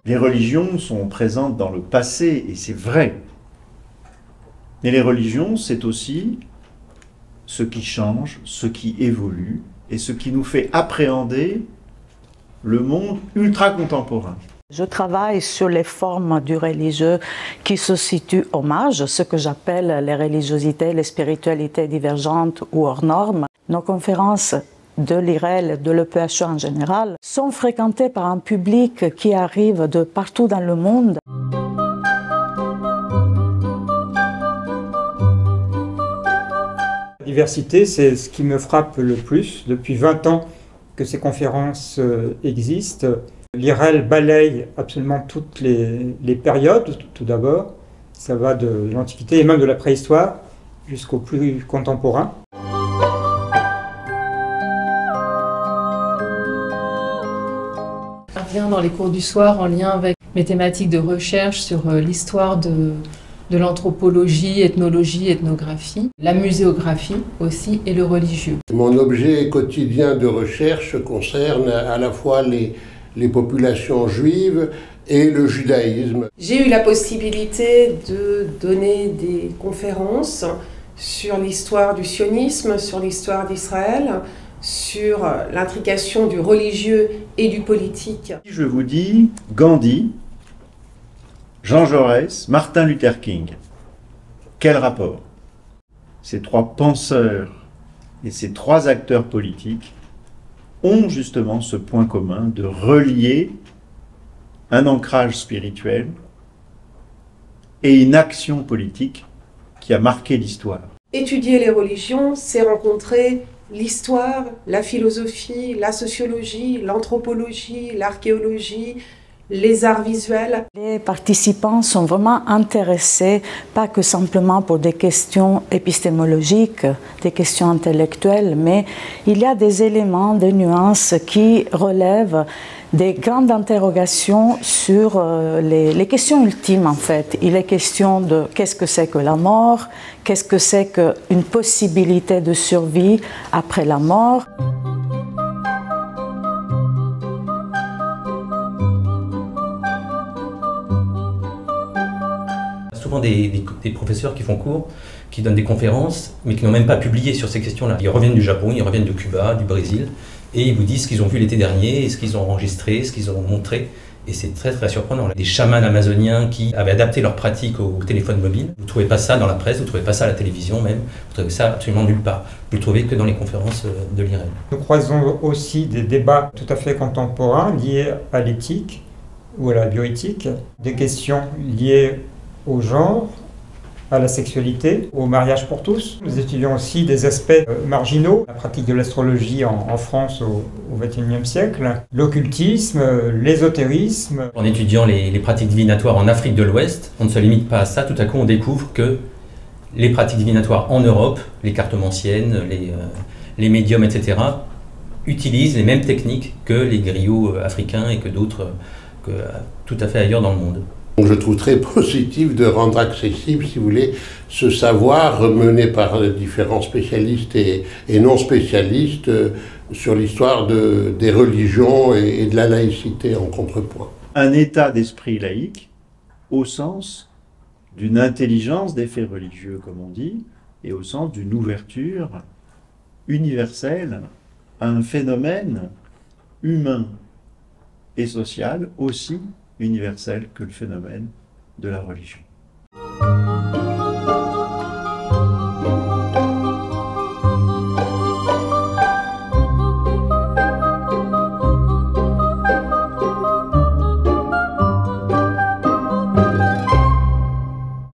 Les religions sont présentes dans le passé, et c'est vrai. Mais les religions, c'est aussi ce qui change, ce qui évolue, et ce qui nous fait appréhender le monde ultra-contemporain. Je travaille sur les formes du religieux qui se situent au marge, ce que j'appelle les religiosités, les spiritualités divergentes ou hors normes. Nos conférences de l'IREL, de l'EPHE en général, sont fréquentées par un public qui arrive de partout dans le monde. La diversité, c'est ce qui me frappe le plus. Depuis 20 ans que ces conférences existent, l'IREL balaye absolument toutes les périodes, tout d'abord. Ça va de l'Antiquité et même de la préhistoire jusqu'au plus contemporain. Je reviens dans les cours du soir en lien avec mes thématiques de recherche sur l'histoire de l'anthropologie, ethnologie, ethnographie, la muséographie aussi et le religieux. Mon objet quotidien de recherche concerne à la fois les populations juives et le judaïsme. J'ai eu la possibilité de donner des conférences sur l'histoire du sionisme, sur l'histoire d'Israël, sur l'intrication du religieux et du politique. Je vous dis Gandhi, Jean Jaurès, Martin Luther King. Quel rapport? Ces trois penseurs et ces trois acteurs politiques ont justement ce point commun de relier un ancrage spirituel et une action politique qui a marqué l'histoire. Étudier les religions, c'est rencontrer l'histoire, la philosophie, la sociologie, l'anthropologie, l'archéologie, les arts visuels. Les participants sont vraiment intéressés, pas que simplement pour des questions épistémologiques, des questions intellectuelles, mais il y a des éléments, des nuances qui relèvent des grandes interrogations sur les questions ultimes en fait. Il est question de qu'est-ce que c'est que la mort, qu'est-ce que c'est qu'une possibilité de survie après la mort. Souvent des professeurs qui font cours, qui donnent des conférences, mais qui n'ont même pas publié sur ces questions-là. Ils reviennent du Japon, ils reviennent de Cuba, du Brésil, et ils vous disent ce qu'ils ont vu l'été dernier, et ce qu'ils ont enregistré, ce qu'ils ont montré. Et c'est très très surprenant. Des chamans amazoniens qui avaient adapté leurs pratiques au téléphone mobile. Vous ne trouvez pas ça dans la presse, vous ne trouvez pas ça à la télévision même, vous trouvez ça absolument nulle part. Vous le trouvez que dans les conférences de l'IREL. Nous croisons aussi des débats tout à fait contemporains liés à l'éthique ou à la bioéthique, des questions liées au genre, à la sexualité, au mariage pour tous. Nous étudions aussi des aspects marginaux, la pratique de l'astrologie en France au XXIe siècle, l'occultisme, l'ésotérisme. En étudiant les pratiques divinatoires en Afrique de l'Ouest, on ne se limite pas à ça, tout à coup on découvre que les pratiques divinatoires en Europe, les cartomanciennes, les médiums, etc., utilisent les mêmes techniques que les griots africains et que d'autres, tout à fait ailleurs dans le monde. Je trouve très positif de rendre accessible, si vous voulez, ce savoir mené par différents spécialistes et non spécialistes sur l'histoire des religions et de la laïcité en contrepoint. Un état d'esprit laïque au sens d'une intelligence des faits religieux, comme on dit, et au sens d'une ouverture universelle à un phénomène humain et social aussi universel que le phénomène de la religion.